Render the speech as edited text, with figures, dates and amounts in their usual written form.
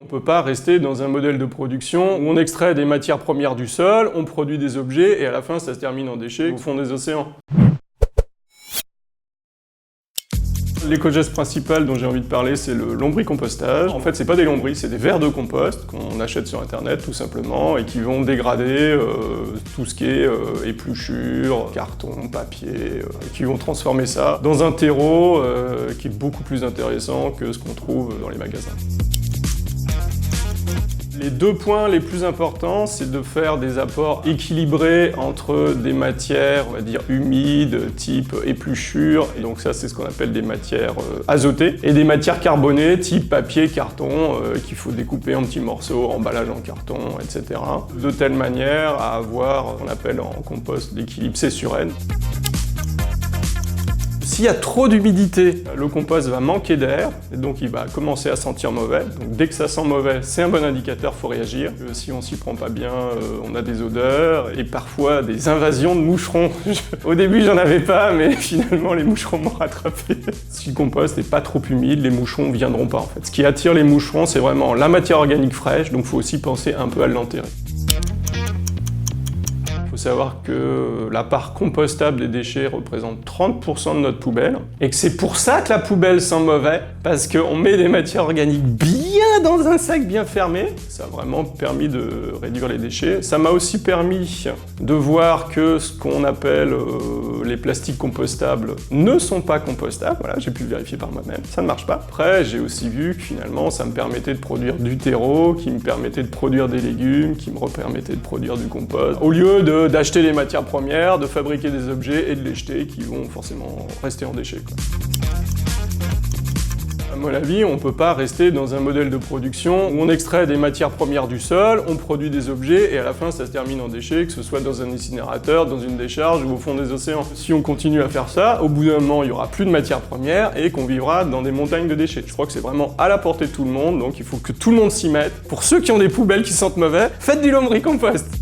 On ne peut pas rester dans un modèle de production où on extrait des matières premières du sol, on produit des objets et à la fin ça se termine en déchets au fond des océans. L'éco-geste principal dont j'ai envie de parler, c'est le lombricompostage. En fait, c'est pas des lombris, c'est des vers de compost qu'on achète sur internet tout simplement et qui vont dégrader tout ce qui est épluchure, carton, papier, et qui vont transformer ça dans un terreau qui est beaucoup plus intéressant que ce qu'on trouve dans les magasins. Les deux points les plus importants, c'est de faire des apports équilibrés entre des matières, on va dire, humides, type épluchure, et donc ça c'est ce qu'on appelle des matières azotées, et des matières carbonées, type papier, carton, qu'il faut découper en petits morceaux, emballage en carton, etc. De telle manière à avoir ce qu'on appelle en compost l'équilibre C sur N. S'il y a trop d'humidité, le compost va manquer d'air, et donc il va commencer à sentir mauvais. Donc dès que ça sent mauvais, c'est un bon indicateur, faut réagir. Si on s'y prend pas bien, on a des odeurs, et parfois des invasions de moucherons. Au début j'en avais pas, mais finalement les moucherons m'ont rattrapé. Si le compost n'est pas trop humide, les moucherons viendront pas en fait. Ce qui attire les moucherons, c'est vraiment la matière organique fraîche, donc faut aussi penser un peu à l'enterrer. Il faut savoir que la part compostable des déchets représente 30% de notre poubelle, et que c'est pour ça que la poubelle sent mauvais, parce qu'on met des matières organiques bien dans un sac bien fermé. Ça a vraiment permis de réduire les déchets. Ça m'a aussi permis de voir que ce qu'on appelle les plastiques compostables ne sont pas compostables. Voilà, j'ai pu le vérifier par moi-même, ça ne marche pas. Après, j'ai aussi vu que finalement, ça me permettait de produire du terreau, qui me permettait de produire des légumes, qui me permettait de produire du compost, au lieu d'acheter les matières premières, de fabriquer des objets et de les jeter qui vont forcément rester en déchets, quoi. À mon avis, on ne peut pas rester dans un modèle de production où on extrait des matières premières du sol, on produit des objets et à la fin ça se termine en déchets, que ce soit dans un incinérateur, dans une décharge ou au fond des océans. Si on continue à faire ça, au bout d'un moment il n'y aura plus de matières premières et qu'on vivra dans des montagnes de déchets. Je crois que c'est vraiment à la portée de tout le monde, donc il faut que tout le monde s'y mette. Pour ceux qui ont des poubelles qui sentent mauvais, faites du lombricompost!